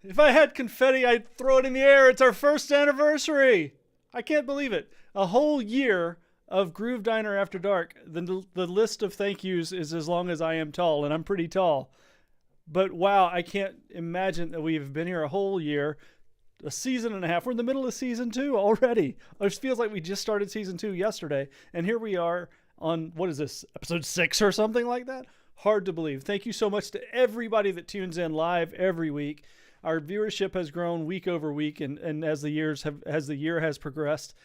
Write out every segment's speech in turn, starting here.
If I had confetti, I'd throw it in the air. It's our first anniversary. I can't believe it. A whole year of Groove Diner After Dark. The list of thank yous is as long as I am tall, and I'm pretty tall. But wow, I can't imagine that we've been here a whole year, a season and a half. We're in the middle of season 2 already. It feels like we just started season 2 yesterday, and here we are on, what is this, episode 6 or something like that? Hard to believe. Thank you so much to everybody that tunes in live every week. Our viewership has grown week over week, and as the year has progressed,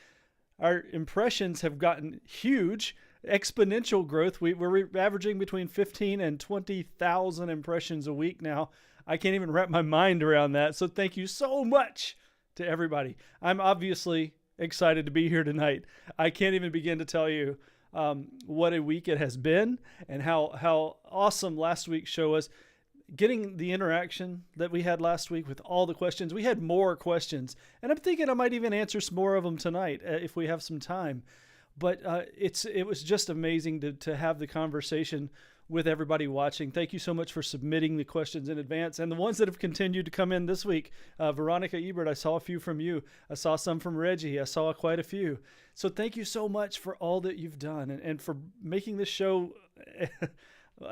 our impressions have gotten huge, exponential growth. We're averaging between 15 and 20,000 impressions a week now. I can't even wrap my mind around that. So thank you so much to everybody. I'm obviously excited to be here tonight. I can't even begin to tell you what a week it has been and how awesome last week's show was. Getting the interaction that we had last week with all the questions. We had more questions, and I'm thinking I might even answer some more of them tonight if we have some time. But it was just amazing to have the conversation with everybody watching. Thank you so much for submitting the questions in advance, and the ones that have continued to come in this week. Veronica Ebert, I saw a few from you. I saw some from Reggie. I saw quite a few. So thank you so much for all that you've done and for making this show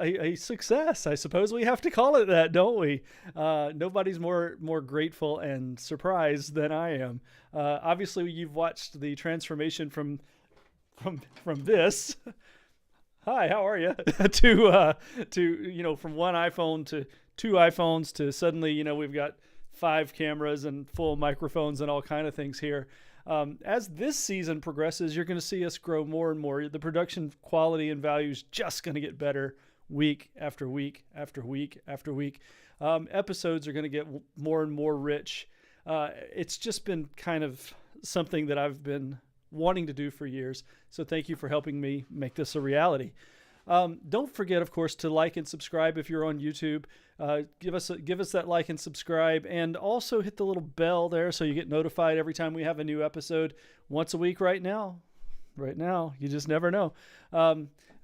a success. I suppose we have to call it that, don't we? Nobody's more grateful and surprised than I am. Obviously, you've watched the transformation from this. Hi, how are you? to from one iPhone to 2 iPhones to suddenly, we've got 5 cameras and full microphones and all kind of things here. As this season progresses, you're going to see us grow more and more. The production quality and value is just going to get better week after week after week after week. Episodes are going to get more and more rich. It's just been kind of something that I've been wanting to do for years. So thank you for helping me make this a reality. Don't forget, of course, to like and subscribe if you're on YouTube. Give us that like and subscribe, and also hit the little bell there so you get notified every time we have a new episode once a week right now. Right now, you just never know.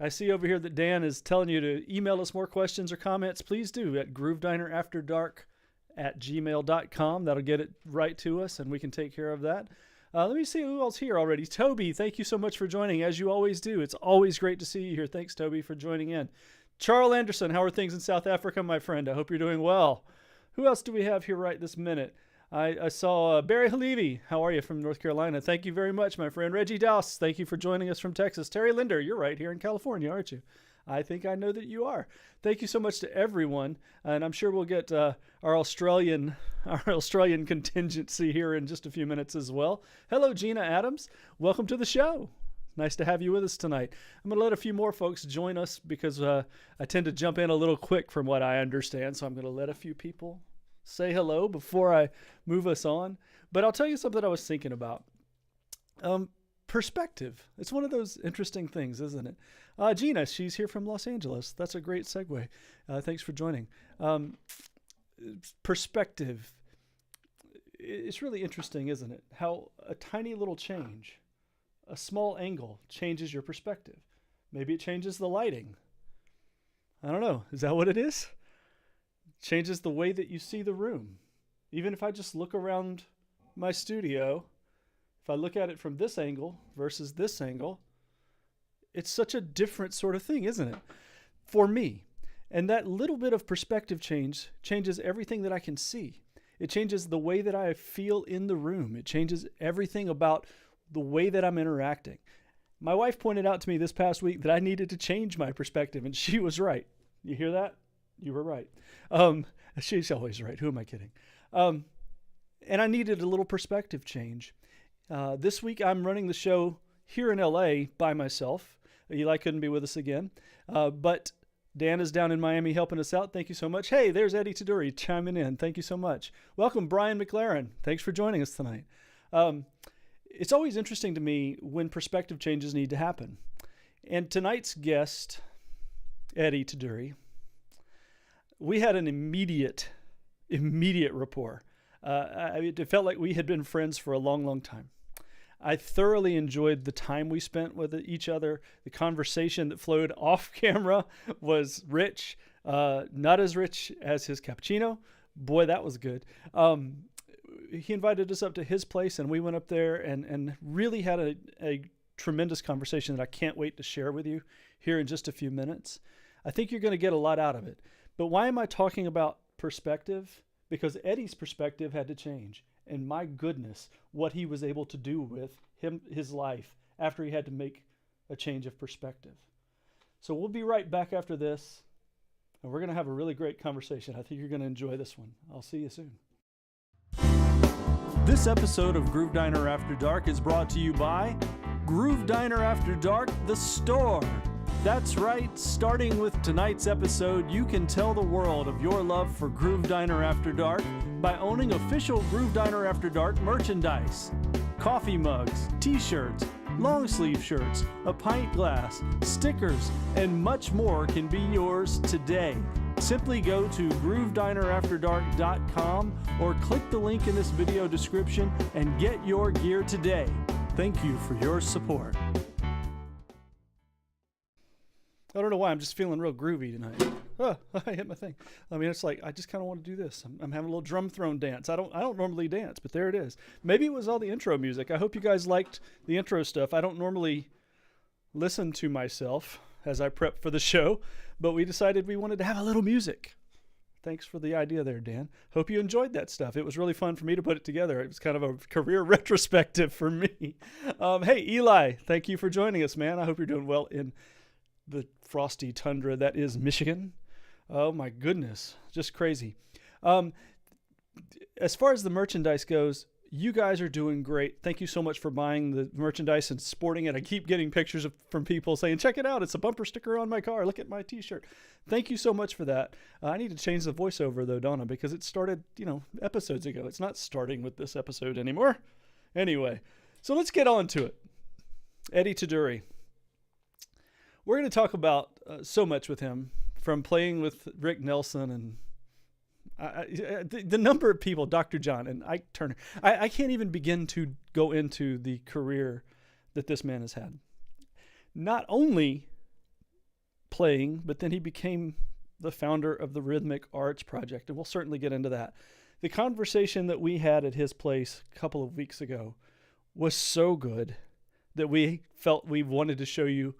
I see over here that Dan is telling you to email us more questions or comments. Please do at groovedinerafterdark@gmail.com. That'll get it right to us, and we can take care of that. Let me see who else here already. Toby, thank you so much for joining, as you always do. It's always great to see you here. Thanks, Toby, for joining in. Charles Anderson, how are things in South Africa, my friend? I hope you're doing well. Who else do we have here right this minute? I saw Barry Halevi. How are you from North Carolina? Thank you very much, my friend. Reggie Douse, thank you for joining us from Texas. Terry Linder, you're right here in California, aren't you? I think I know that you are. Thank you so much to everyone, and I'm sure we'll get our Australian contingency here in just a few minutes as well. Hello, Gina Adams. Welcome to the show. Nice to have you with us tonight. I'm going to let a few more folks join us because I tend to jump in a little quick from what I understand, so I'm going to let a few people say hello before I move us on. But I'll tell you something I was thinking about. Perspective. It's one of those interesting things, isn't it? Gina, she's here from Los Angeles. That's a great segue. Thanks for joining. Perspective. It's really interesting, isn't it? How a tiny little change, a small angle changes your perspective. Maybe it changes the lighting. I don't know. Is that what it is? Changes the way that you see the room. Even if I just look around my studio, if I look at it from this angle versus this angle, it's such a different sort of thing, isn't it? For me. And that little bit of perspective change changes everything that I can see. It changes the way that I feel in the room. It changes everything about the way that I'm interacting. My wife pointed out to me this past week that I needed to change my perspective, and she was right. You hear that? You were right. She's always right. Who am I kidding? And I needed a little perspective change. This week I'm running the show here in LA by myself. Eli couldn't be with us again. But Dan is down in Miami helping us out. Thank you so much. Hey, there's Eddie Taduri chiming in. Thank you so much. Welcome, Brian McLaren. Thanks for joining us tonight. It's always interesting to me when perspective changes need to happen. And tonight's guest, Eddie Taduri, we had an immediate rapport. It felt like we had been friends for a long, long time. I thoroughly enjoyed the time we spent with each other. The conversation that flowed off camera was rich, not as rich as his cappuccino, Boy, that was good. He invited us up to his place, and we went up there and really had a tremendous conversation that I can't wait to share with you here in just a few minutes. I think you're going to get a lot out of it. But why am I talking about perspective? Because Eddie's perspective had to change. And my goodness, what he was able to do with his life after he had to make a change of perspective. So we'll be right back after this, and we're going to have a really great conversation. I think you're going to enjoy this one. I'll see you soon. This episode of Groove Diner After Dark is brought to you by Groove Diner After Dark, the store. That's right, starting with tonight's episode, you can tell the world of your love for Groove Diner After Dark by owning official Groove Diner After Dark merchandise. Coffee mugs, t-shirts, long sleeve shirts, a pint glass, stickers, and much more can be yours today. Simply go to GrooveDinerAfterDark.com or click the link in this video description and get your gear today. Thank you for your support. I don't know why, I'm just feeling real groovy tonight. Oh, I hit my thing. I mean, it's like, I just kind of want to do this. I'm having a little drum throne dance. I don't normally dance, but there it is. Maybe it was all the intro music. I hope you guys liked the intro stuff. I don't normally listen to myself as I prep for the show, but we decided we wanted to have a little music. Thanks for the idea there, Dan. Hope you enjoyed that stuff. It was really fun for me to put it together. It was kind of a career retrospective for me. Hey, Eli, thank you for joining us, man. I hope you're doing well in the frosty tundra that is Michigan. Oh my goodness, just crazy. As far as the merchandise goes, you guys are doing great. Thank you so much for buying the merchandise and sporting it. I keep getting pictures from people saying, check it out, it's a bumper sticker on my car. Look at my t-shirt. Thank you so much for that. I need to change the voiceover though, Donna, because it started, episodes ago. It's not starting with this episode anymore. Anyway, so let's get on to it. Eddie Taduri. We're going to talk about so much with him, from playing with Rick Nelson and the number of people, Dr. John and Ike Turner. I can't even begin to go into the career that this man has had. Not only playing, but then he became the founder of the Rhythmic Arts Project, and we'll certainly get into that. The conversation that we had at his place a couple of weeks ago was so good that we felt we wanted to show you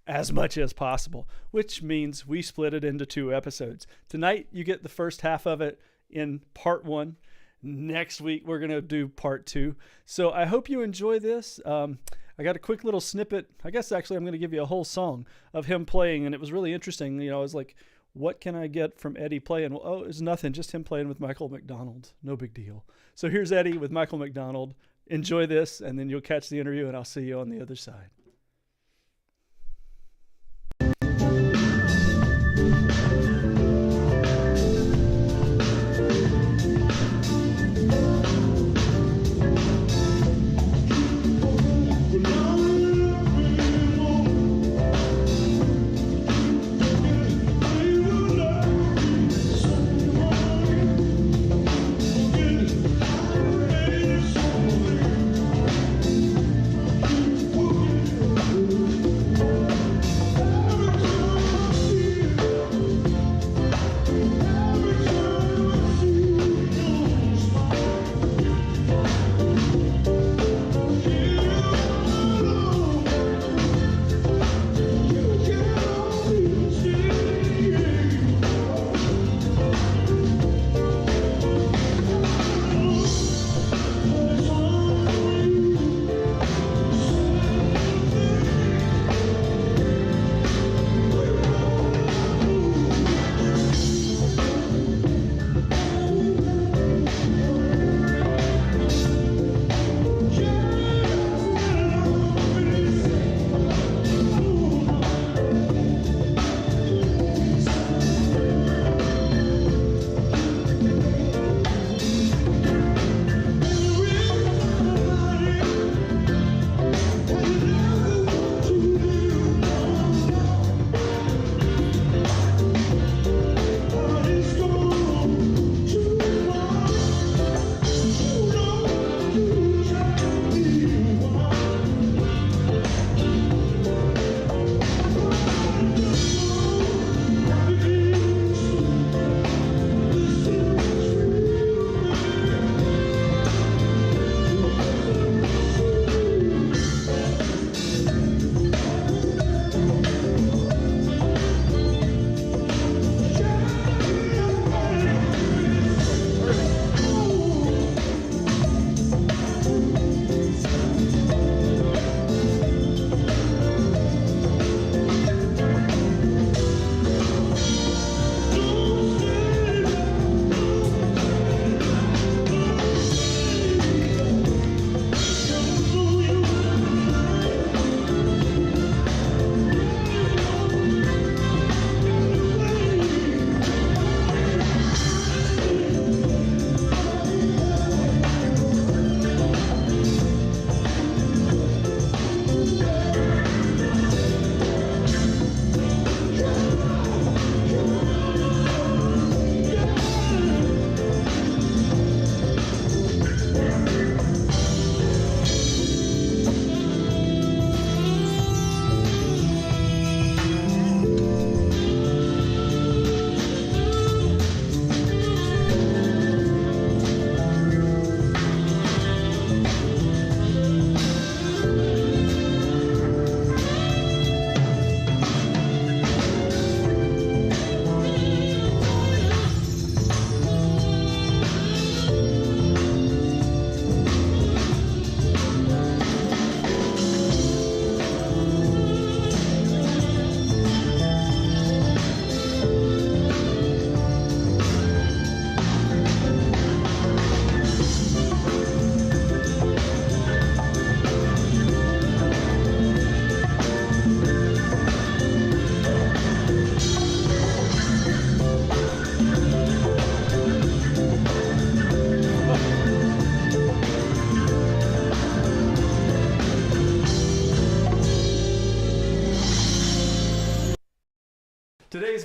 as much as possible, which means we split it into 2 episodes. Tonight, you get the first half of it in part 1. Next week, we're going to do part 2. So I hope you enjoy this. I got a quick little snippet. I guess actually I'm going to give you a whole song of him playing, and it was really interesting. I was like, what can I get from Eddie playing? Well, it's nothing, just him playing with Michael McDonald. No big deal. So here's Eddie with Michael McDonald. Enjoy this, and then you'll catch the interview, and I'll see you on the other side.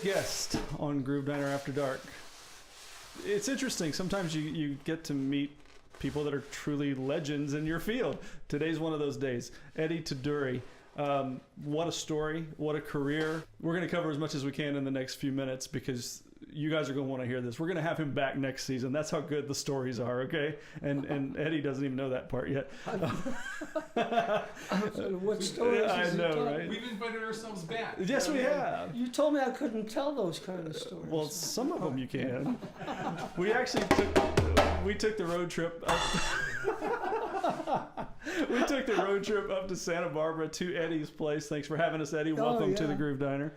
guest on Groove Diner After Dark. It's interesting. Sometimes you get to meet people that are truly legends in your field. Today's one of those days. Eddie Taduri. What a story. What a career. We're going to cover as much as we can in the next few minutes because you guys are going to want to hear this. We're going to have him back next season. That's how good the stories are, okay? And Eddie doesn't even know that part yet. What stories? I know, right? We've invited ourselves back. Yes, we have. You told me I couldn't tell those kind of stories. Well, some of them you can. We actually took the road trip up. We took the road trip up to Santa Barbara to Eddie's place. Thanks for having us, Eddie. Welcome to the Groove Diner.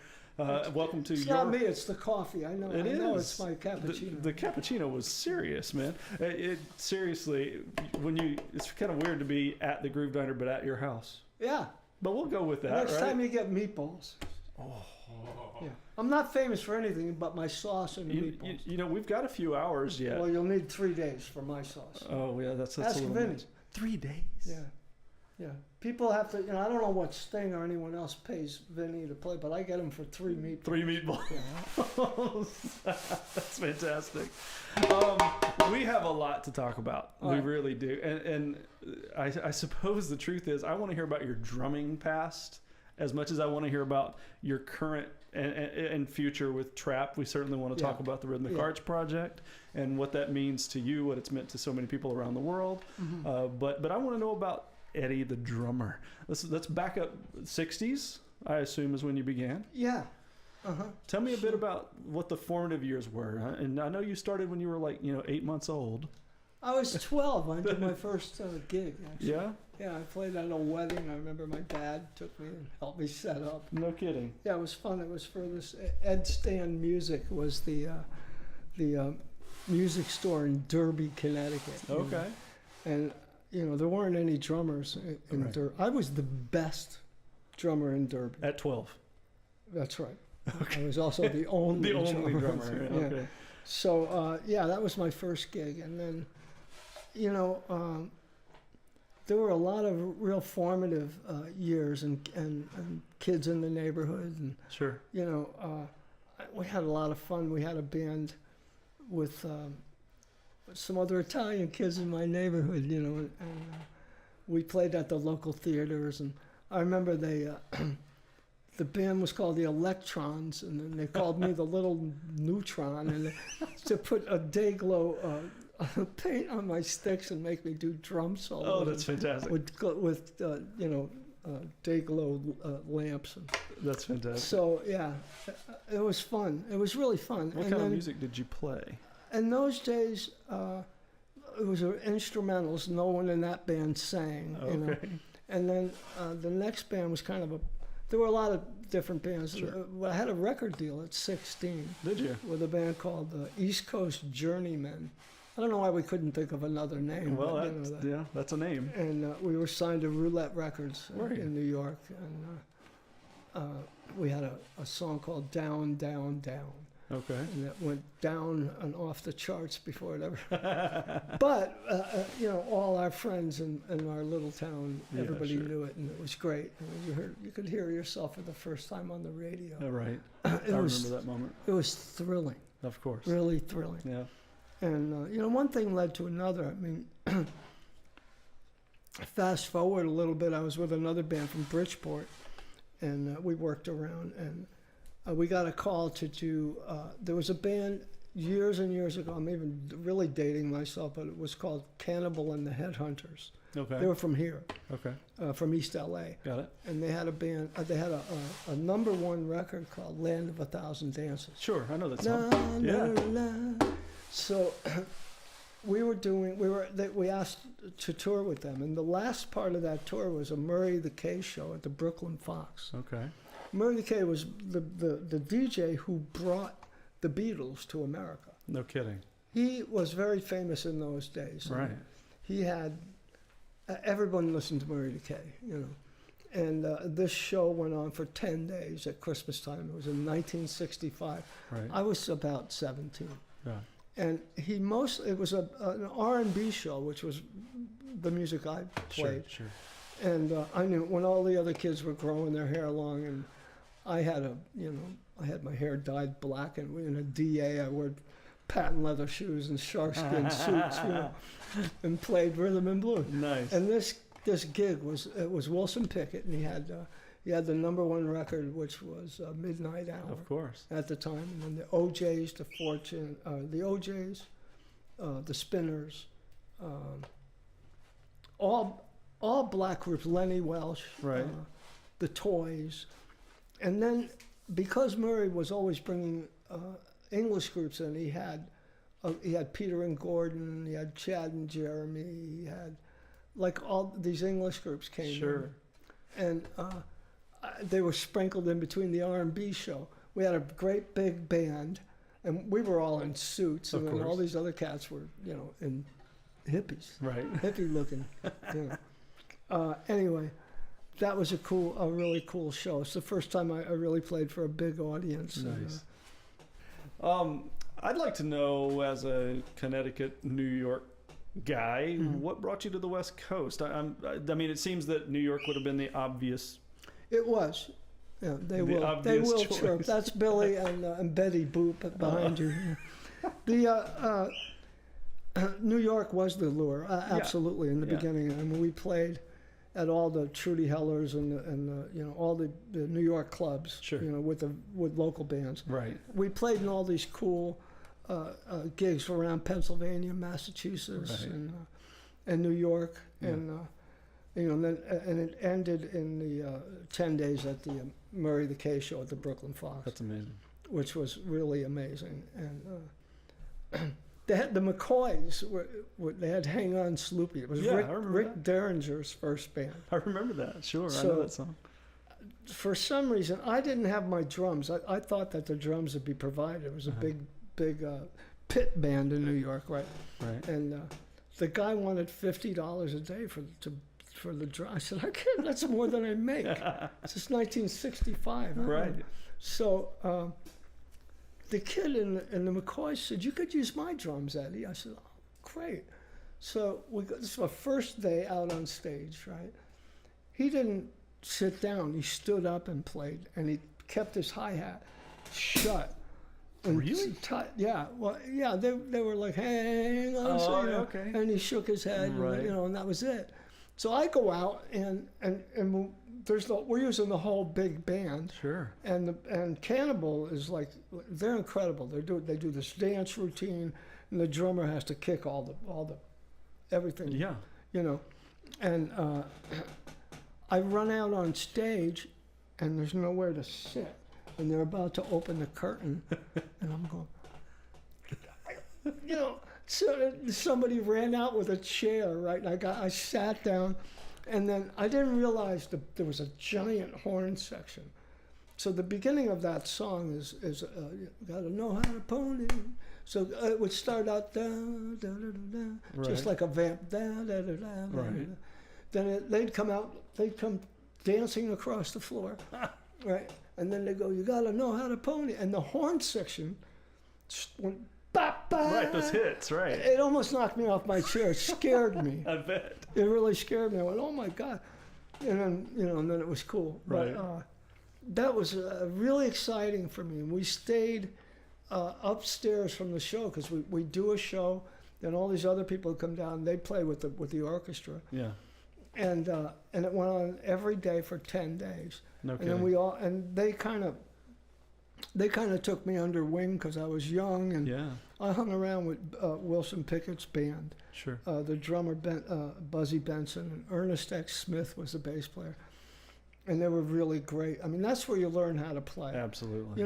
Welcome to it's not me, it's the coffee. I know. I know it's my cappuccino. The cappuccino was serious, man. Seriously, it's kind of weird to be at the Groove Diner, but at your house. Yeah. But we'll go with that. Next right? time you get meatballs. Oh. Yeah. I'm not famous for anything but my sauce and meatballs. You know, we've got a few hours yet. Well, you'll need 3 days for my sauce. Oh yeah, that's Ask a little Vinny. much. 3 days. Yeah. Yeah. People have to, I don't know what Sting or anyone else pays Vinny to play, but I get him for 3 meatballs. 3 meatballs. Yeah. That's fantastic. We have a lot to talk about. All we right. really do. And I suppose the truth is I want to hear about your drumming past as much as I want to hear about your current and future with trap. We certainly want to talk about the Rhythmic Arts Project and what that means to you, what it's meant to so many people around the world. Mm-hmm. But I want to know about Eddie the drummer. Let's back up. 60s, I assume, is when you began. Yeah. Uh-huh. Tell me a bit about what the formative years were. And I know you started when you were 8 months old. I was 12. I did my first gig, actually. Yeah? Yeah, I played at a wedding. I remember my dad took me and helped me set up. No kidding. Yeah, it was fun. It was for this Ed Stan Music was the music store in Derby, Connecticut. Okay. And there weren't any drummers in Derby. I was the best drummer in Derby. At 12. That's right. Okay. I was also the only drummer. Yeah. Okay. So that was my first gig, and then there were a lot of real formative years and kids in the neighborhood, and Sure. we had a lot of fun. We had a band with some other Italian kids in my neighborhood, and we played at the local theaters. And I remember the band was called the Electrons, and then they called me the Little Neutron, and to put a Day-Glo paint on my sticks and make me do drum solos. Oh, that's fantastic. With Day-Glo lamps. That's fantastic. So yeah, it was fun. It was really fun. What kind of music did you play? In those days, it was instrumentals. No one in that band sang. Okay. And then the next band was kind of there were a lot of different bands. Sure. I had a record deal at 16. Did you? With a band called the East Coast Journeymen. I don't know why we couldn't think of another name. Well, that's a name. And we were signed to Roulette Records Were you? in New York. And we had a song called Down, Down, Down. Okay. And it went down and off the charts before it ever. But all our friends in our little town, everybody knew it, and it was great. And you could hear yourself for the first time on the radio. Oh, right. I remember that moment. It was thrilling. Of course. Really thrilling. Yeah. And one thing led to another. I mean, fast forward a little bit, I was with another band from Bridgeport, and we worked around, and we got a call to do, there was a band years and years ago, I'm even really dating myself, but it was called Cannibal and the Headhunters. Okay. They were from here, Okay. from East LA. Got it. And they had a band, they had a *1 record called Land of a Thousand Dances. Sure, I know that song. Yeah. So we asked to tour with them, and the last part of that tour was a Murray the K show at the Brooklyn Fox. Okay. Murray the K was the DJ who brought the Beatles to America. No kidding. He was very famous in those days. Right. He had everyone listened to Murray the K, And this show went on for 10 days at Christmas time. It was in 1965. Right. I was about 17. Yeah. And it was an R&B show, which was the music I played. Sure. And I knew when all the other kids were growing their hair long, and I had I had my hair dyed black, and in a DA, I wore patent leather shoes and sharkskin suits, and played rhythm and blues. Nice. And this gig was Wilson Pickett, and he had the #1 record, which was Midnight Hour. Of course. At the time, and then the OJs, the Fortune, the OJs, the Spinners, all black groups, Lenny Welsh, Right. the Toys, and then because Murray was always bringing English groups in, he had Peter and Gordon, he had Chad and Jeremy, he had like all these English groups came Sure. in, and they were sprinkled in between the R&B show. We had a great big band, and we were all in suits, Of and then all course. these other cats were, in hippies, Right. hippie looking. Anyway, that was a really cool show. It's the first time I really played for a big audience. Nice. I'd like to know, as a Connecticut, New York guy, what brought you to the West Coast? I mean, it seems that New York would have been the obvious. It was. Yeah, they The will obvious choice. chirp. That's Billy and Betty Boop behind you. The New York was the lure, absolutely, in the beginning. I mean, we played at all the Trudy Hellers and all the New York clubs, Sure. with local bands. Right. We played in all these cool gigs around Pennsylvania, Massachusetts, Right. and New York, Yeah. and then it ended in the 10 days at the Murray the K show at the Brooklyn Fox, That's amazing. which was really amazing. And they had the McCoys. They had "Hang On, Sloopy." It was Yeah, I remember Rick Derringer's first band. I remember that. Sure, I So- know that song. For some reason, I didn't have my drums. I thought that the drums would be provided. It was a big pit band in New York, right? Right. And the guy wanted $50 a day for the drum. I said, I can't. That's more than I make. It's just 1965. Right. So the kid in the McCoy said, "You could use my drums, Eddie." I said, "Oh, great." So this was our first day out on stage, right? He didn't sit down. He stood up and played, and he kept his hi-hat shut. And Really? Yeah. Well, yeah. They were like, "Hang on," so, okay. and he shook his head, Right. and that was it. So I go out and we're using the whole big band. Sure. And Cannibal is like, they're incredible. They do this dance routine, and the drummer has to kick all the everything. Yeah. And I run out on stage, and there's nowhere to sit, and they're about to open the curtain, and I'm going, So somebody ran out with a chair, right? And I sat down, and then I didn't realize there was a giant horn section. So the beginning of that song is you gotta know how to pony. So it would start out da da da da, da just like a vamp da da da da. Right. Then they'd come dancing across the floor, right? And then they go, you gotta know how to pony, and the horn section went. Bop, bop. Right, those hits, right. It almost knocked me off my chair. It scared me. I bet. It really scared me. I went, oh my God. And then, and then it was cool. Right. But that was really exciting for me. And we stayed upstairs from the show because we do a show, then all these other people come down, they play with the orchestra. Yeah. And it went on every day for 10 days. No And kidding. then they kind of took me under wing because I was young, and Yeah. I hung around with Wilson Pickett's band. Sure. The drummer Buzzy Benson, and Ernest X. Smith was the bass player, and they were really great. I mean, that's where you learn how to play. Absolutely.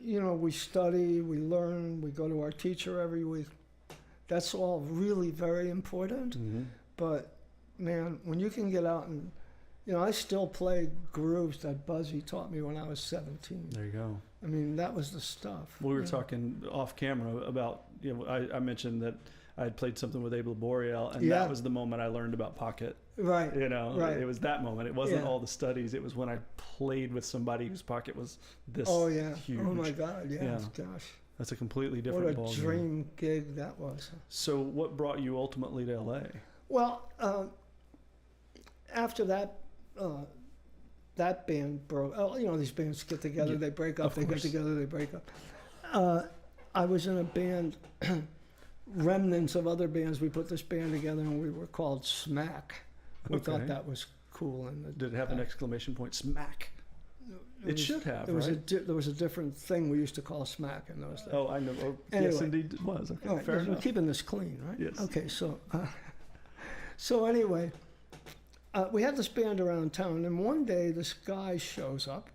We study, we learn, we go to our teacher every week. That's all really very important. Mm-hmm. But man, when you can get out and I still play grooves that Buzzy taught me when I was 17. There you go. I mean, that was the stuff. We were talking off camera about, I mentioned that I had played something with Abel Boreal, and that was the moment I learned about pocket. Right. Right. It was that moment. It wasn't all the studies. It was when I played with somebody whose pocket was this huge. Oh my God, yeah. Gosh. That's a completely different What a ballgame. dream gig that was. So what brought you ultimately to LA? Well, after that that band broke. Oh, you know, these bands get together, Yeah, they break up, of they get course. together, they break up. I was in a band, remnants of other bands. We put this band together, and we were called Smack. We Okay. thought that was cool. And Did it have an exclamation point? Smack. It should have, There was right? there was a different thing we used to call Smack in those days. Oh, I know. Oh, yes, Anyway. indeed it was. Okay, All right, fair we're enough. keeping this clean, right? Yes. Okay, so anyway, we had this band around town, and one day this guy shows up.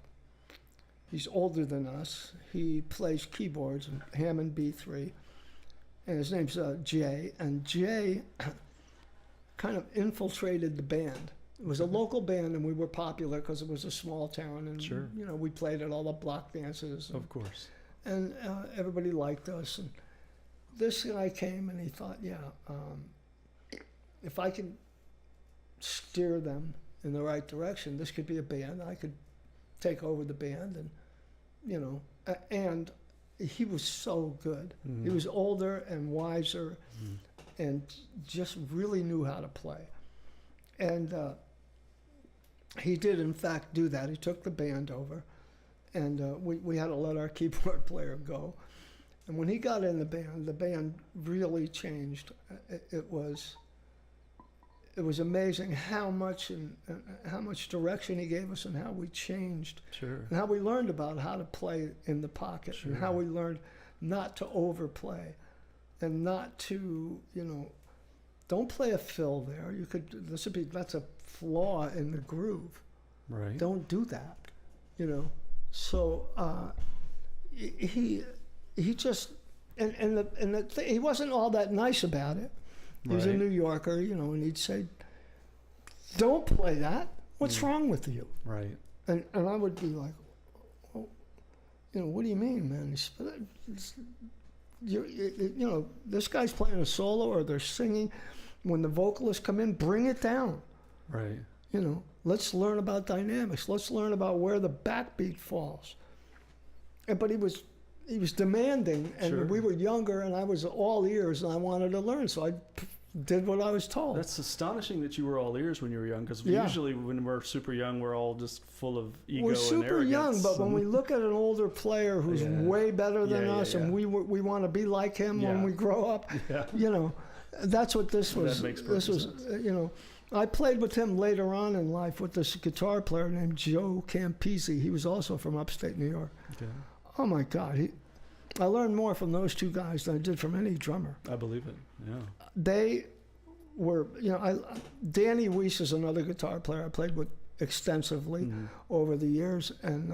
He's older than us. He plays keyboards, Hammond B3, and his name's Jay. And Jay kind of infiltrated the band. It was a local band, and we were popular because it was a small town, and Sure. you know, we played at all the block dances. Of course. And everybody liked us. And this guy came and he thought, if I can steer them in the right direction, this could be a band. I could take over the band, and you know, and he was so good. Mhm. He was older and wiser, Mhm. and just really knew how to play. And he did, in fact, do that. He took the band over. And we had to let our keyboard player go. And when he got in the band really changed. It was amazing how much direction he gave us, and how we changed, Sure. and how we learned about how to play in the pocket, Sure. and how we learned not to overplay, and not to, you know, don't play a fill there. That's a flaw in the groove. Right. Don't do that, you know. So he just he wasn't all that nice about it. He was a Right. New Yorker, you know, and he'd say, "Don't play that. What's wrong with you?" Right. And I would be like, "Oh, you know, what do you mean, man?" He said, you know, this guy's playing a solo or they're singing. When the vocalists come in, bring it down. Right. You know, let's learn about dynamics. Let's learn about where the backbeat falls. But he was demanding, and Sure. we were younger, and I was all ears, and I wanted to learn, so I did what I was told. That's astonishing that you were all ears when you were young, because Yeah. usually when we're super young, we're all just full of ego We're and super arrogance. young, but when and- we look at an older player who's Yeah. way better than Yeah, yeah, us, and yeah. we want to be like him when Yeah. we grow up, Yeah. you know, that's what this That was. makes This was, perfect sense. you know, I played with him later on in life with this guitar player named Joe Campisi. He was also from upstate New York. Okay. Oh my God, I learned more from those two guys than I did from any drummer. I believe it. Yeah. They were, you know, Danny Weiss is another guitar player I played with extensively Mhm. over the years, and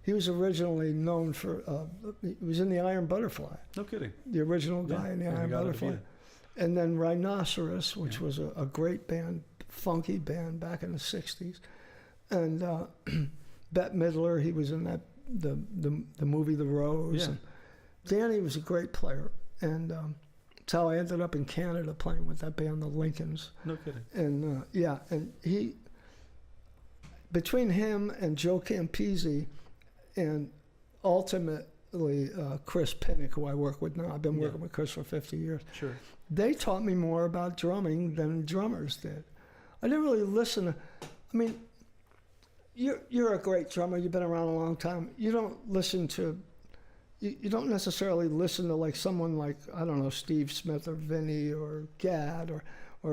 he was originally known for, he was in the Iron Butterfly, No kidding. the original guy Yeah. in the Yeah, Iron got it, Butterfly. yeah. And then Rhinoceros, which Yeah. was a great band, funky band back in the 60s. And Bette Midler, he was in the movie The Rose. Yeah. And Danny was a great player. And that's how I ended up in Canada playing with that band, the Lincolns. No kidding. And and between him and Joe Campisi, and ultimately Chris Pinnick, who I work with now, I've been working with Chris for 50 years. Sure. They taught me more about drumming than drummers did. I didn't really listen. I mean, you're a great drummer. You've been around a long time. You don't listen to. You don't necessarily listen to like someone like, I don't know, Steve Smith or Vinny or Gadd or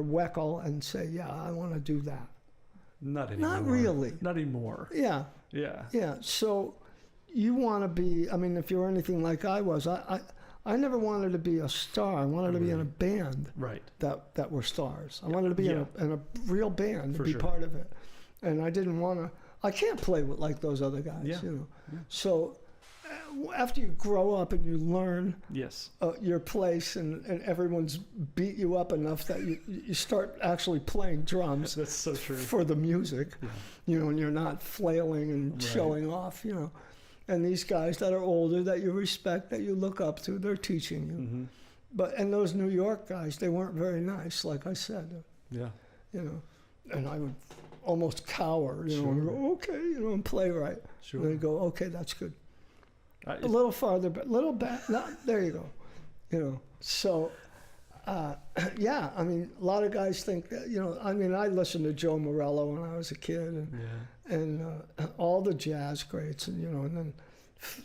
Weckel and say, yeah, I want to do that. Not anymore. Not really. Not anymore. Yeah, Yeah. yeah. So you want to be. I mean, if you're anything like I was, I never wanted to be a star. I wanted to be in a band Right. that were stars. I wanted to be Yeah. in a real band to For be sure. part of it. And I didn't want to. I can't play with like those other guys, Yeah. you know. Yeah. So after you grow up and you learn Yes. your place, and everyone's beat you up enough that you start actually playing drums That's so true. for the music, Yeah. you know, and you're not flailing and Right. showing off, you know. And these guys that are older, that you respect, that you look up to, they're teaching you. Mm-hmm. And those New York guys, they weren't very nice, like I said, Yeah. you know. And I would almost cower, you know, and Sure. go, okay, you know, and play right. Sure. And then go, okay, that's good. I- A little farther, but little back. No, there you go. You know. So, yeah. I mean, a lot of guys think that. You know. I mean, I listened to Joe Morello when I was a kid, yeah. and all the jazz greats, and and then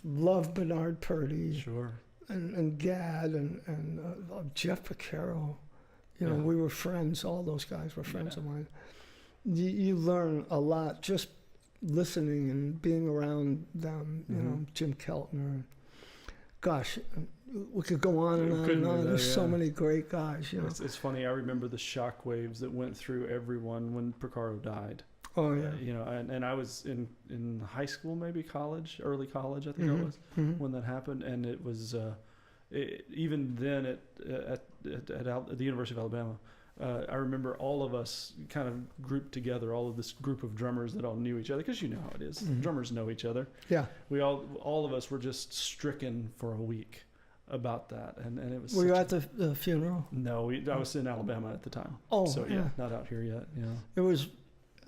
love Bernard Purdie, Sure. and Gadd, and Jeff Vaquero. We were friends. All those guys were friends of mine. You learn a lot just listening and being around them. Jim Keltner. Gosh, we could go on and on and on. There's so many great guys. It's funny. I remember the shockwaves that went through everyone when Porcaro died. Oh yeah. And I was in high school, maybe college, early college, I think I was, when that happened, and it was even then at the University of Alabama. I remember all of us kind of grouped together, all of this group of drummers that all knew each other, because you know how it is. Drummers know each other. Yeah. We all of us were just stricken for a week about that, and it was. Were you at the funeral? No, I was in Alabama at the time. Oh, so not out here yet. It was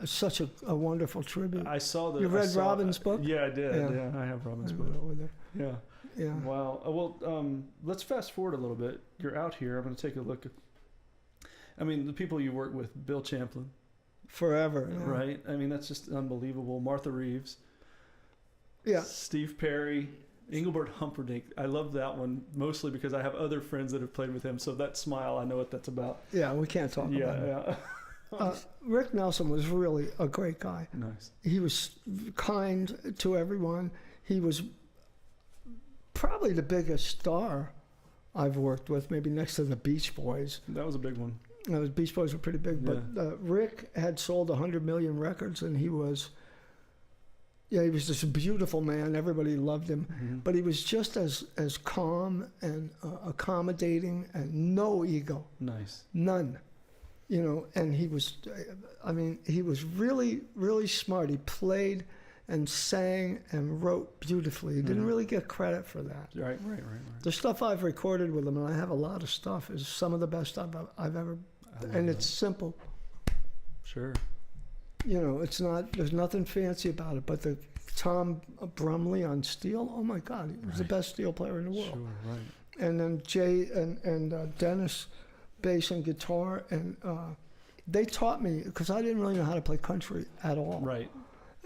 such a wonderful tribute. I saw the. You read Robin's book? Yeah, I did. Yeah, I have Robin's book. Yeah. Yeah. Wow. Well, let's fast forward a little bit. You're out here. I'm going to take a look. I mean, the people you work with, Bill Champlin. Forever. Yeah. Right? I mean, that's just unbelievable. Martha Reeves. Yeah. Steve Perry. Engelbert Humperdinck. I love that one, mostly because I have other friends that have played with him, so that smile, I know what that's about. Yeah, we can't talk about it. Yeah. Rick Nelson was really a great guy. Nice. He was kind to everyone. He was probably the biggest star I've worked with, maybe next to the Beach Boys. That was a big one. The Beach Boys were pretty big, but Rick had sold 100 million records, and he was just a beautiful man. Everybody loved him, but he was just as calm and accommodating, and no ego. Nice. None. And he was really, really smart. He played and sang and wrote beautifully. He didn't really get credit for that. Right. The stuff I've recorded with him, and I have a lot of stuff, is some of the best stuff I've ever, and it's simple. Sure. It's not, there's nothing fancy about it, but the Tom Brumley on steel, oh my God, he was the best steel player in the world. Sure, right. And then Jay and Dennis, bass and guitar, and they taught me, because I didn't really know how to play country at all. Right.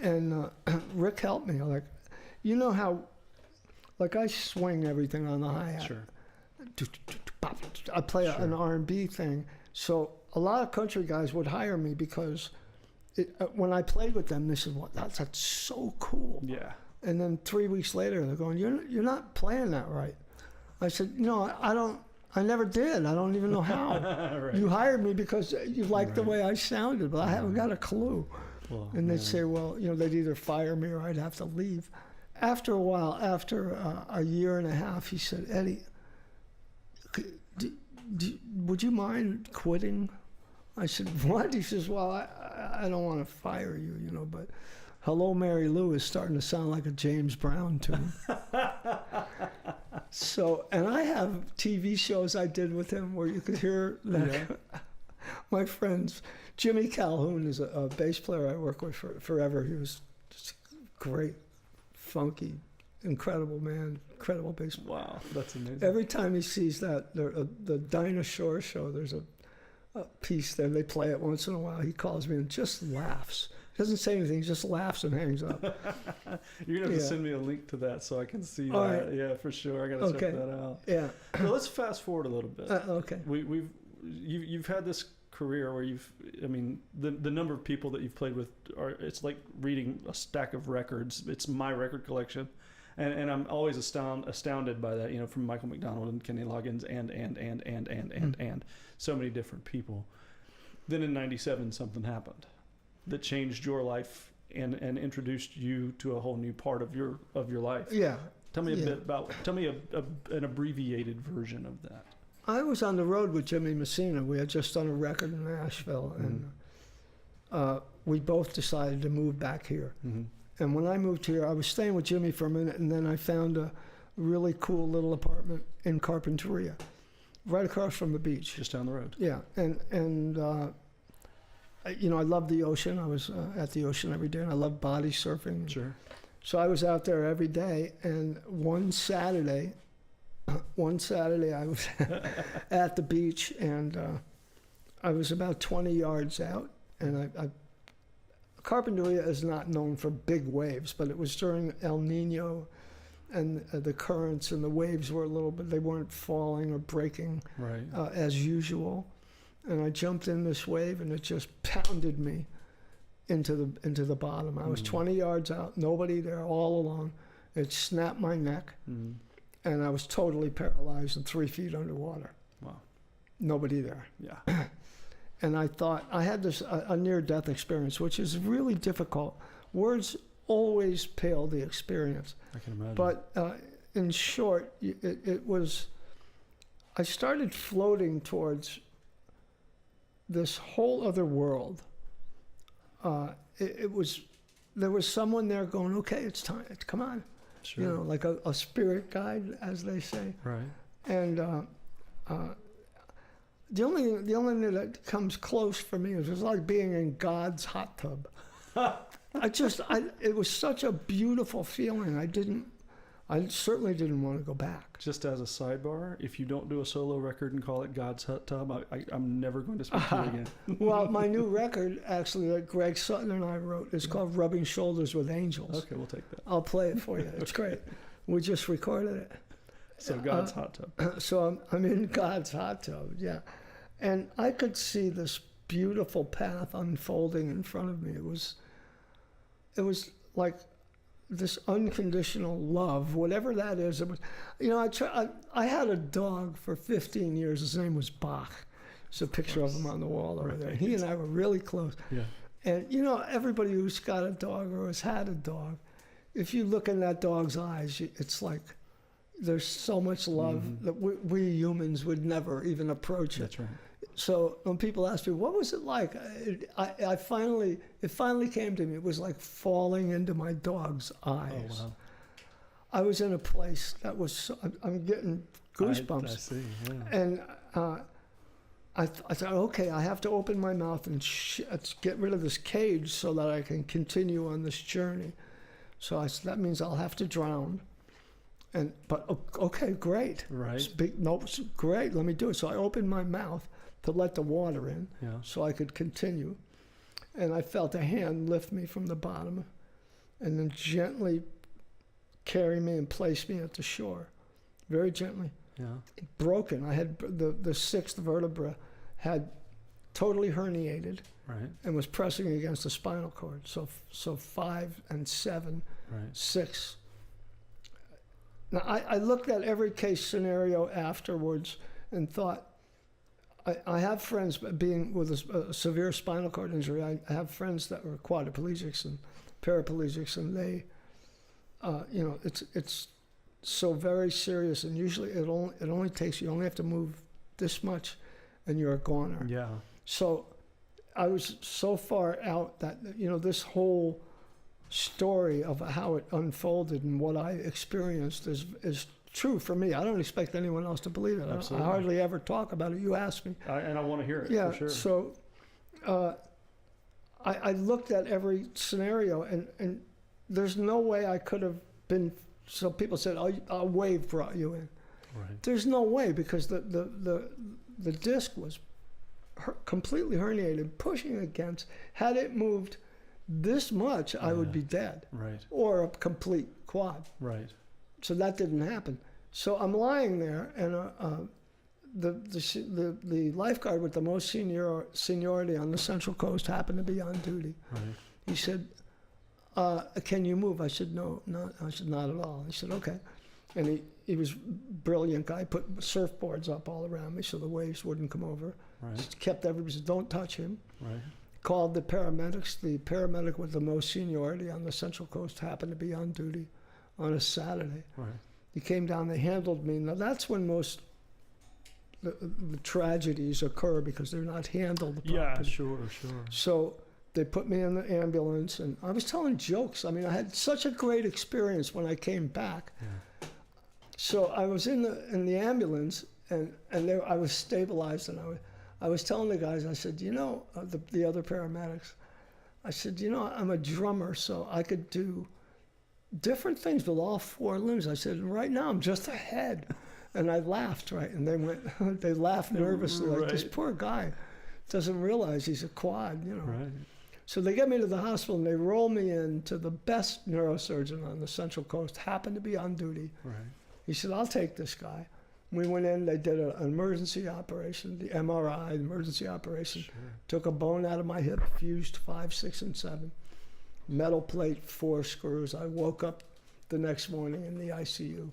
And Rick helped me. How, I swing everything on the hi-hat. Sure. I play an R&B thing. So a lot of country guys would hire me because when I played with them, they said, "Well, that's so cool." Yeah. And then 3 weeks later, they're going, "You're not playing that right." I said, I don't. I never did. I don't even know how. Right. You hired me because you liked the way I sounded, but I haven't got a clue. Well, and they'd say, well, they'd either fire me or I'd have to leave. After a while, after a year and a half, he said, "Eddie, would you mind quitting?" I said, "What?" He says, "Well, I don't want to fire you, but Hello, Mary Lou is starting to sound like a James Brown tune." So, and I have TV shows I did with him where you could hear that. My friends, Jimmy Calhoun is a bass player I work with forever. He was just great, funky, incredible man, incredible bass player. Wow, that's amazing. Every time he sees that, the Dinah Shore show, there's a piece there. They play it once in a while. He calls me and just laughs. He doesn't say anything. He just laughs and hangs up. You're going to have to send me a link to that so I can see All that. right. Yeah, for sure. I got to check that out. Yeah. So let's fast forward a little bit. Okay. You've had this career where the number of people that you've played with it's like reading a stack of records. It's my record collection, and I'm always astounded by that. From Michael McDonald and Kenny Loggins and so many different people. Then in '97 something happened that changed your life and introduced you to a whole new part of your life. Yeah. Tell me an abbreviated version of that. I was on the road with Jimmy Messina. We had just done a record in Nashville, and we both decided to move back here. And when I moved here, I was staying with Jimmy for a minute, and then I found a really cool little apartment in Carpinteria, right across from the beach. Just down the road. Yeah, and I love the ocean. I was at the ocean every day, and I love body surfing. Sure. So I was out there every day, and one Saturday I was at the beach, and I was about 20 yards out, and I Carpinteria is not known for big waves, but it was during El Nino, and the currents and the waves were a little bit, they weren't falling or breaking Right. as usual. And I jumped in this wave, and it just pounded me into the bottom. I was 20 yards out, nobody there, all alone. It snapped my neck, Mm. and I was totally paralyzed and 3 feet underwater. Wow. Nobody there. Yeah. And I thought, I had this a near-death experience, which is really difficult. Words always pale the experience. I can imagine. But in short, it was, I started floating towards this whole other world. It was, there was someone there going, okay, it's time, come on. Sure. You know, like a spirit guide, as they say. Right. And the only thing that comes close for me is it was like being in God's hot tub. It was such a beautiful feeling. I certainly didn't want to go back. Just as a sidebar, if you don't do a solo record and call it God's Hot Tub, I'm never going to speak to you again. Well, my new record, actually, that Greg Sutton and I wrote, is called Rubbing Shoulders with Angels. Okay, we'll take that. I'll play it for you. It's great. We just recorded it. So God's Hot Tub. So I'm in God's hot tub, yeah. And I could see this beautiful path unfolding in front of me. It was like this unconditional love, whatever that is. It was, you know, I had a dog for 15 years. His name was Bach. There's a picture of him on the wall over there. He and I were really close. Yeah. And, you know, everybody who's got a dog or has had a dog, if you look in that dog's eyes, it's like there's so much love that we humans would never even approach it. That's right. So when people ask me, what was it like? It finally came to me. It was like falling into my dog's eyes. Oh, wow. I was in a place that was, I'm getting goosebumps. I see, yeah. And I thought, okay, I have to open my mouth and get rid of this cage so that I can continue on this journey. So I said, that means I'll have to drown. But okay, great. Right. Great, let me do it. So I opened my mouth to let the water in, Yeah. so I could continue. And I felt a hand lift me from the bottom and then gently carry me and place me at the shore, very gently. Yeah. Broken. I had the sixth vertebra had totally herniated Right. and was pressing against the spinal cord. So 5 and 7, Right. 6. Now I looked at every case scenario afterwards and thought, I have friends, being with a severe spinal cord injury, I have friends that were quadriplegics and paraplegics, and they, you know, it's so very serious, and usually it only takes, you only have to move this much and you're a goner. Yeah. So I was so far out that, you know, this whole story of how it unfolded and what I experienced is true for me. I don't expect anyone else to believe it. I hardly ever talk about it. You ask me. And I want to hear it, Yeah, for sure. so I looked at every scenario, and there's no way I could have been, so people said, oh, a wave brought you in. Right. There's no way, because the disc was completely herniated, pushing against. Had it moved this much, I would be dead. Right. Or a complete quad. Right. So that didn't happen. So I'm lying there, and the lifeguard with the most seniority on the Central Coast happened to be on duty. Right. He said, "Can you move?" I said, "No, not." I said, "Not at all." He said, "Okay." And he was a brilliant guy. Put surfboards up all around me so the waves wouldn't come over. Right. Just kept everybody said, "Don't touch him." Right. Called the paramedics. The paramedic with the most seniority on the Central Coast happened to be on duty on a Saturday. Right. He came down, they handled me. Now that's when most the tragedies occur, because they're not handled properly. Yeah, sure. So they put me in the ambulance, and I was telling jokes. I mean, I had such a great experience when I came back. Yeah. So I was in the ambulance, and there, I was stabilized, and I was telling the guys, I said, you know, the other paramedics, I said, you know, I'm a drummer, so I could do different things with all 4 limbs. I said, right now I'm just a head. And I laughed, right? And they went, they laughed nervously, like, this poor guy doesn't realize he's a quad, you know. Right. So they get me to the hospital and they roll me in to the best neurosurgeon on the Central Coast, happened to be on duty. Right. He said, I'll take this guy. We went in, they did an emergency operation, the MRI, the emergency operation. Sure. Took a bone out of my hip, fused 5, 6, and 7. Metal plate, 4 screws. I woke up the next morning in the ICU.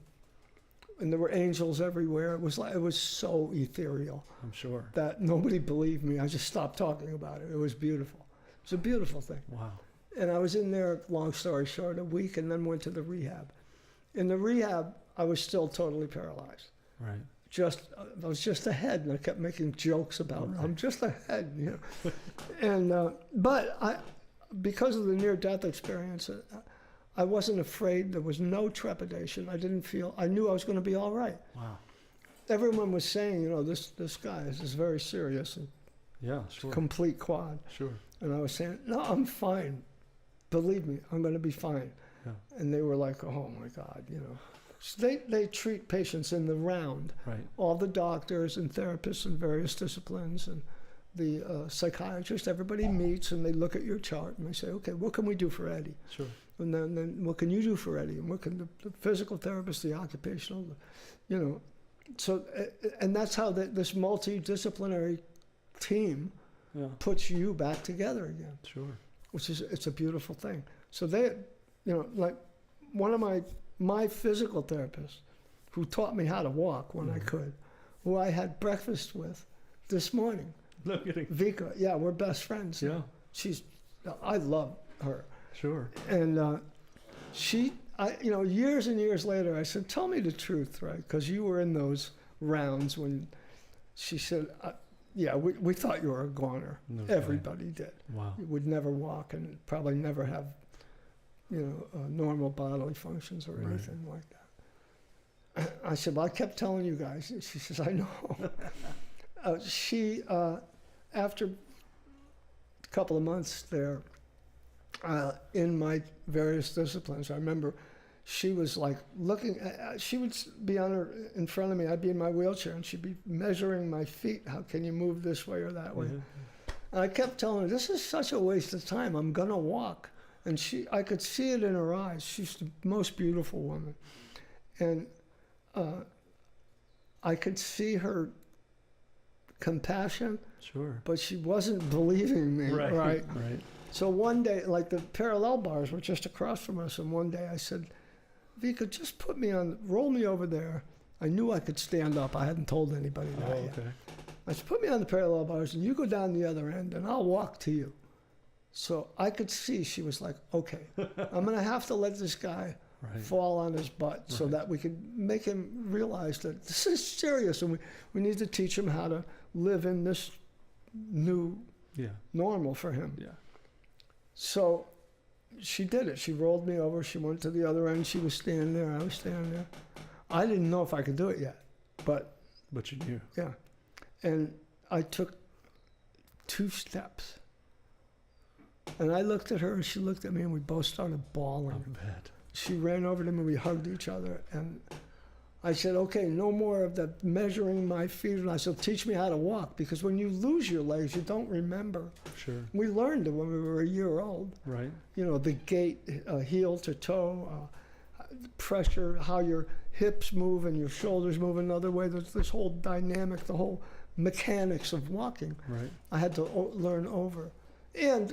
And there were angels everywhere. It was so ethereal. I'm sure. That nobody believed me. I just stopped talking about it. It was beautiful. It was a beautiful thing. Wow. And I was in there, long story short, a week, and then went to the rehab. In the rehab, I was still totally paralyzed. Right. I was just a head, and I kept making jokes about Right. I'm just a head, you know. And but because of the near-death experience, I wasn't afraid. There was no trepidation. I knew I was going to be all right. Wow. Everyone was saying, you know, this guy is very serious and Yeah, sure. complete quad. Sure. And I was saying, no, I'm fine. Believe me, I'm going to be fine. Yeah. And they were like, oh my God, you know. So they treat patients in the round. Right. All the doctors and therapists in various disciplines and the psychiatrist, everybody meets and they look at your chart and they say, okay, what can we do for Eddie? Sure. And then what can you do for Eddie? And what can the physical therapist, the occupational, you know. So, and that's how this multidisciplinary team Yeah. puts you back together again, Sure. it's a beautiful thing. So they, you know, like one of my physical therapists who taught me how to walk when I could, who I had breakfast with this morning. No kidding. Vika, yeah, we're best friends. Yeah. I love her. Sure. And you know, years and years later, I said, tell me the truth, right? Because you were in those rounds when she said, yeah, we thought you were a goner. No Everybody did. Wow. You would never walk and probably never have, you know, normal bodily functions or anything like that. I said, well, I kept telling you guys. She says, I know. After a couple of months there, in my various disciplines, I remember she was like looking, she would be in front of me, I'd be in my wheelchair, and she'd be measuring my feet. How can you move this way or that way? Yeah. And I kept telling her, this is such a waste of time. I'm going to walk. And I could see it in her eyes. She's the most beautiful woman. And I could see her compassion, Sure. but she wasn't believing me, right? Right. So one day, like the parallel bars were just across from us, and one day I said, Vika, just roll me over there. I knew I could stand up. I hadn't told anybody that yet. Okay. I said, put me on the parallel bars, and you go down the other end, and I'll walk to you. So I could see she was like, okay, I'm going to have to let this guy fall on his butt so that we can make him realize that this is serious, and we need to teach him how to live in this new normal for him. Yeah. So she did it. She rolled me over. She went to the other end. She was standing there. I was standing there. I didn't know if I could do it yet, but you knew. yeah. And I took 2 steps. And I looked at her, and she looked at me, and we both started bawling. I bet. She ran over to me, we hugged each other, and I said, okay, no more of that measuring my feet. And I said, teach me how to walk, because when you lose your legs, you don't remember. Sure. We learned it when we were a year old. Right. You know, the gait, heel to toe, pressure, how your hips move and your shoulders move another way. There's this whole dynamic, the whole mechanics of walking. Right. I had to learn over. And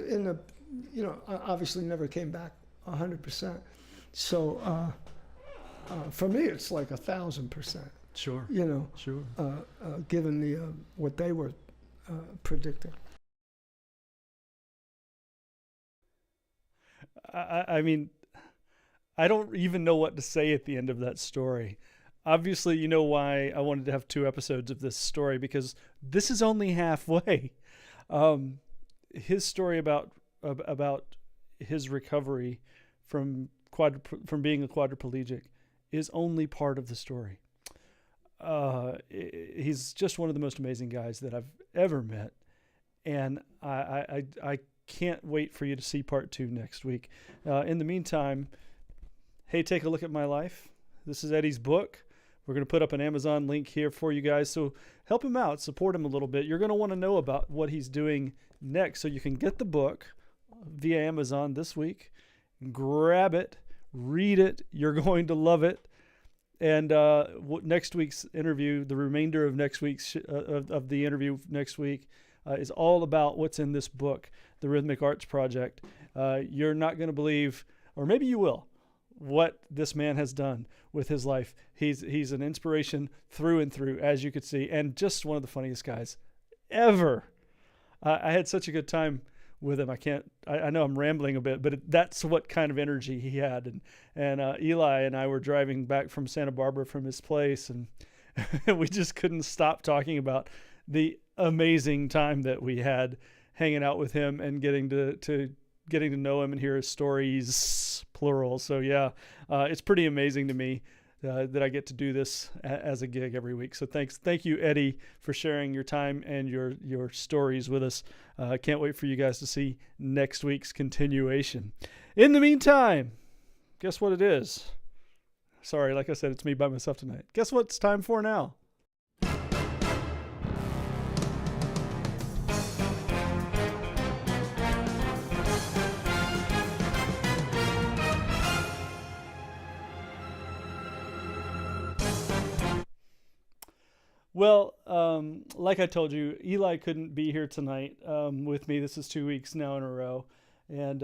you know, I obviously never came back 100%. So for me, it's like 1,000%. Sure. You know, Sure. Given the what they were predicting. I mean, I don't even know what to say at the end of that story. Obviously, you know why I wanted to have 2 episodes of this story, because this is only halfway. His story about his recovery from being a quadriplegic is only part of the story. He's just one of the most amazing guys that I've ever met, and I can't wait for you to see part 2 next week. In the meantime, hey, take a look at my life. This is Eddie's book. We're going to put up an Amazon link here for you guys, so help him out, support him a little bit. You're going to want to know about what he's doing next, so you can get the book via Amazon this week. Grab it, read it. You're going to love it. And next week's interview, the remainder of next week's of the interview next week, is all about what's in this book, The Rhythmic Arts Project. You're not going to believe, or maybe you will, what this man has done with his life. He's an inspiration through and through, as you could see, and just one of the funniest guys ever. I had such a good time with him. I know I'm rambling a bit, but that's what kind of energy he had. And Eli and I were driving back from Santa Barbara from his place, and we just couldn't stop talking about the amazing time that we had hanging out with him and getting to know him and hear his stories, plural. So yeah, it's pretty amazing to me that I get to do this as a gig every week. So thank you, Eddie, for sharing your time and your stories with us. I can't wait for you guys to see next week's continuation. In the meantime, guess what it is? Sorry, like I said, it's me by myself tonight. Guess what it's time for now? Well, like I told you, Eli couldn't be here tonight with me. This is 2 weeks now in a row. And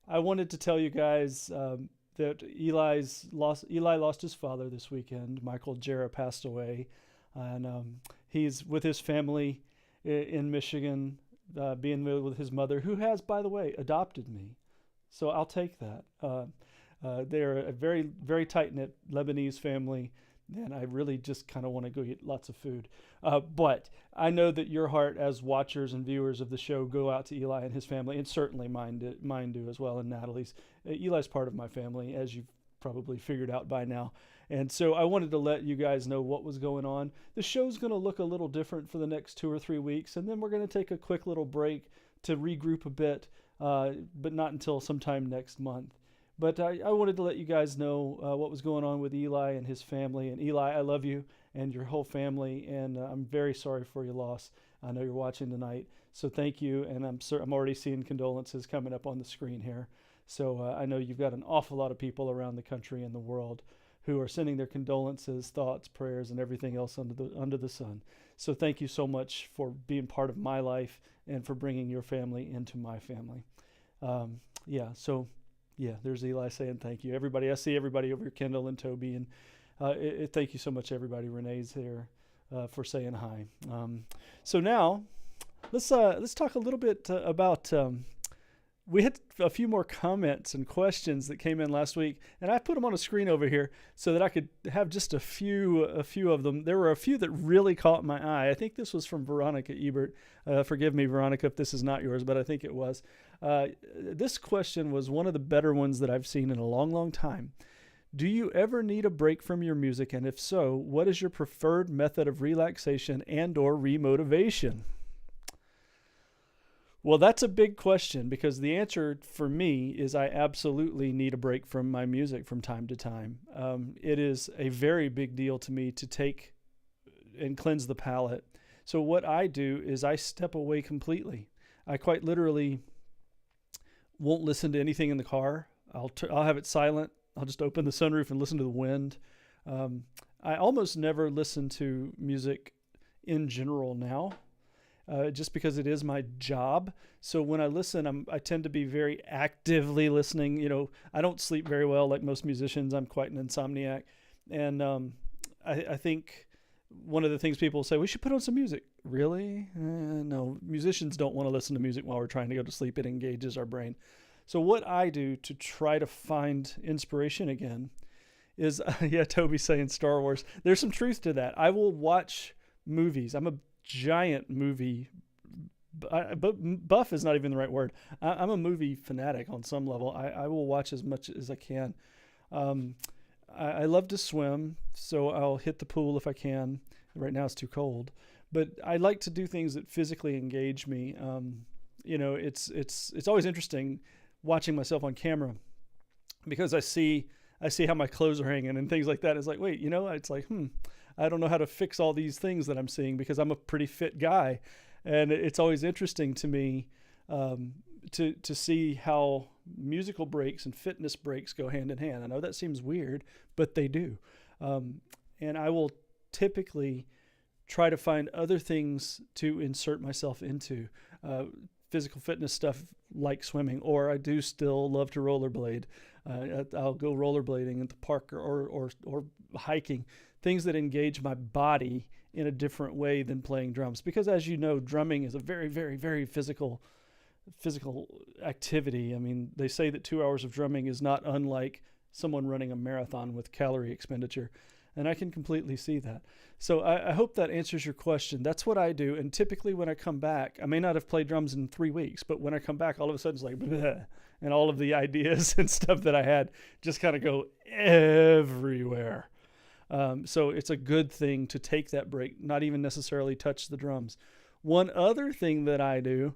I wanted to tell you guys that Eli lost his father this weekend. Michael Jarrah passed away. And he's with his family in Michigan, being with his mother, who has, by the way, adopted me. So I'll take that. They're a very, very tight-knit Lebanese family. And I really just kind of want to go eat lots of food. But I know that your heart as watchers and viewers of the show go out to Eli and his family, and certainly mine do as well, and Natalie's. Eli's part of my family, as you've probably figured out by now. And so I wanted to let you guys know what was going on. The show's going to look a little different for the next 2 or 3 weeks, and then we're going to take a quick little break to regroup a bit, but not until sometime next month. But I wanted to let you guys know what was going on with Eli and his family. And Eli, I love you and your whole family, and I'm very sorry for your loss. I know you're watching tonight, so thank you. And I'm already seeing condolences coming up on the screen here. So I know you've got an awful lot of people around the country and the world who are sending their condolences, thoughts, prayers, and everything else under the sun. So thank you so much for being part of my life and for bringing your family into my family. Yeah, there's Eli saying thank you. Everybody, I see everybody over here, Kendall and Toby, and thank you so much, everybody. Renee's here for saying hi. So now, let's talk a little bit about. We had a few more comments and questions that came in last week, and I put them on a screen over here so that I could have just a few of them. There were a few that really caught my eye. I think this was from Veronica Ebert. Forgive me, Veronica, if this is not yours, but I think it was. This question was one of the better ones that I've seen in a long, long time. Do you ever need a break from your music? And if so, what is your preferred method of relaxation and or remotivation? Well, that's a big question, because the answer for me is I absolutely need a break from my music from time to time. It is a very big deal to me to take and cleanse the palate. So what I do is I step away completely. I quite literally won't listen to anything in the car. I'll have it silent. I'll just open the sunroof and listen to the wind. I almost never listen to music in general now. Just because it is my job. So when I listen, I tend to be very actively listening. You know, I don't sleep very well like most musicians. I'm quite an insomniac. And I think one of the things people say, we should put on some music. Really? No, musicians don't want to listen to music while we're trying to go to sleep. It engages our brain. So what I do to try to find inspiration again is, Toby's saying Star Wars. There's some truth to that. I will watch movies. I'm a giant movie, but buff is not even the right word. I'm a movie fanatic on some level. I will watch as much as I can. I love to swim, so I'll hit the pool if I can. Right now it's too cold, but I like to do things that physically engage me. It's always interesting watching myself on camera, because I see how my clothes are hanging and things like that. It's like, wait, it's like, I don't know how to fix all these things that I'm seeing, because I'm a pretty fit guy. And it's always interesting to me to see how musical breaks and fitness breaks go hand in hand. I know that seems weird, but they do. And I will typically try to find other things to insert myself into. Physical fitness stuff like swimming, or I do still love to rollerblade. I'll go rollerblading at the park or hiking, things that engage my body in a different way than playing drums. Because as you know, drumming is a very, very, very physical activity. I mean, they say that 2 hours of drumming is not unlike someone running a marathon with calorie expenditure. And I can completely see that. So I hope that answers your question. That's what I do. And typically when I come back, I may not have played drums in 3 weeks, but when I come back, all of a sudden it's like, bleh, and all of the ideas and stuff that I had just kind of go everywhere. So it's a good thing to take that break, not even necessarily touch the drums. One other thing that I do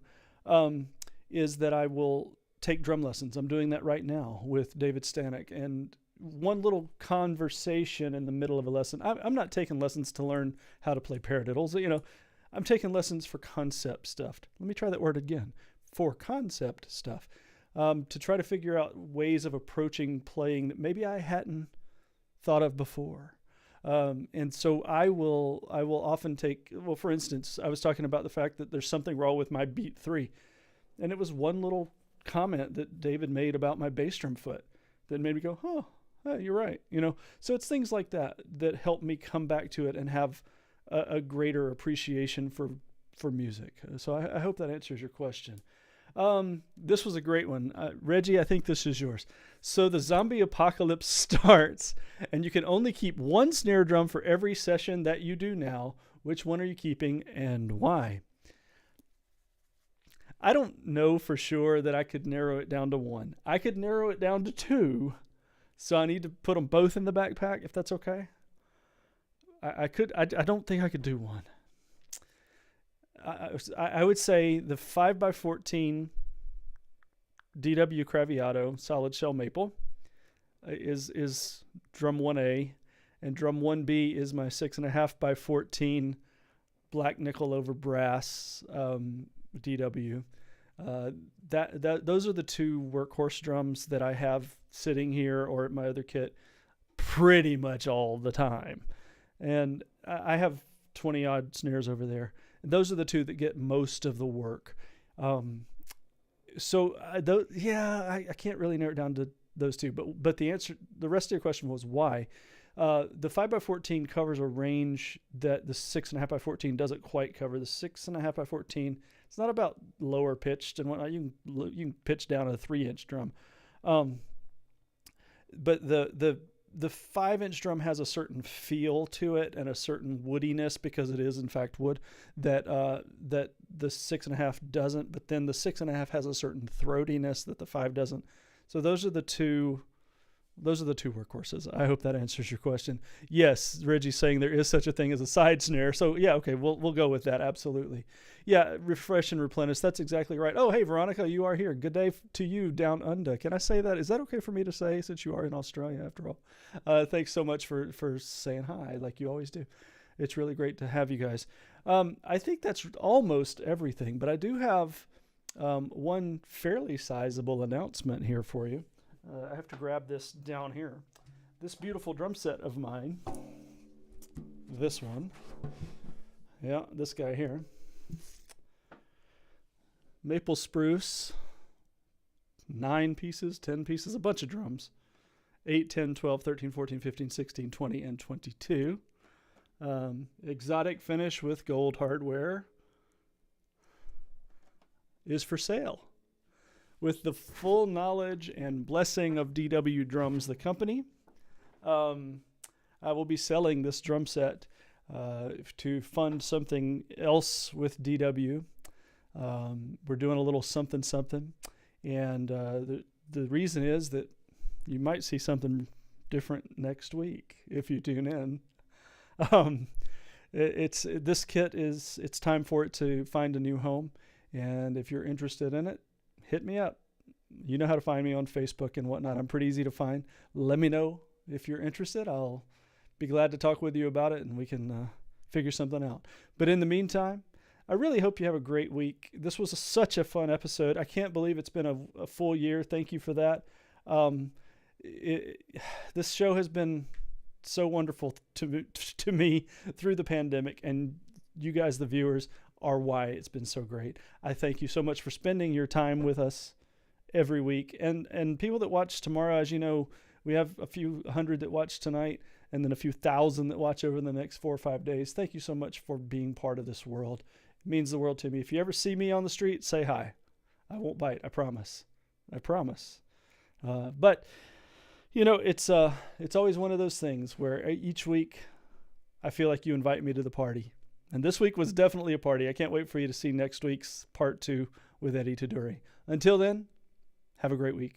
is that I will take drum lessons. I'm doing that right now with David Stanek. And one little conversation in the middle of a lesson. I'm not taking lessons to learn how to play paradiddles. You know, I'm taking lessons for concept stuff. Let me try that word again. For concept stuff. To try to figure out ways of approaching playing that maybe I hadn't thought of before. And so I will often take, well, for instance, I was talking about the fact that there's something wrong with my beat 3. And it was one little comment that David made about my bass drum foot that made me go, oh, you're right. You know, so it's things like that that help me come back to it and have a greater appreciation for music. So I hope that answers your question. This was a great one. Reggie, I think this is yours. So the zombie apocalypse starts and you can only keep one snare drum for every session that you do now. Which one are you keeping and why? I don't know for sure that I could narrow it down to one. I could narrow it down to 2. So I need to put them both in the backpack, if that's okay. I don't think I could do one. I would say the 5x14 DW Craviotto solid shell maple is drum 1A, and drum 1B is my 6.5x14 black nickel over brass DW. Those are the 2 workhorse drums that I have sitting here or at my other kit pretty much all the time. And I have 20 odd snares over there. And those are the 2 that get most of the work. I can't really narrow it down to those 2, but the rest of your question was why. The 5x14 covers a range that the 6.5x14 doesn't quite cover. The 6.5x14, it's not about lower pitched and whatnot. You can pitch down a 3-inch drum. But the 5-inch drum has a certain feel to it and a certain woodiness because it is in fact wood that the 6.5 doesn't. But then the 6.5 has a certain throatiness that the 5 doesn't. So those are the two workhorses. I hope that answers your question. Yes, Reggie's saying there is such a thing as a side snare. So yeah, okay, we'll go with that. Absolutely. Yeah, refresh and replenish. That's exactly right. Oh, hey, Veronica, you are here. Good day to you down under. Can I say that? Is that okay for me to say since you are in Australia after all? Thanks so much for saying hi like you always do. It's really great to have you guys. I think that's almost everything, but I do have one fairly sizable announcement here for you. I have to grab this down here. This beautiful drum set of mine, this one, yeah, this guy here, maple spruce, 9 pieces, 10 pieces, a bunch of drums, 8, 10, 12, 13, 14, 15, 16, 20, and 22. Exotic finish with gold hardware is for sale. With the full knowledge and blessing of DW Drums, the company, I will be selling this drum set to fund something else with DW. We're doing a little something, and the reason is that you might see something different next week if you tune in. This kit it's time for it to find a new home, and if you're interested in it, hit me up. You know how to find me on Facebook and whatnot. I'm pretty easy to find. Let me know if you're interested. I'll be glad to talk with you about it and we can figure something out. But in the meantime, I really hope you have a great week. This was such a fun episode. I can't believe it's been a full year. Thank you for that. This show has been so wonderful to me through the pandemic, and you guys, the viewers, are why it's been so great. I thank you so much for spending your time with us every week, and people that watch tomorrow. As you know, we have a few hundred that watch tonight, and then a few thousand that watch over the next 4 or 5 days. Thank you so much for being part of this world. It means the world to me. If you ever see me on the street, say hi. I won't bite. I promise. I promise. But you know, it's always one of those things where each week I feel like you invite me to the party. And this week was definitely a party. I can't wait for you to see next week's part 2 with Eddie Taduri. Until then, have a great week.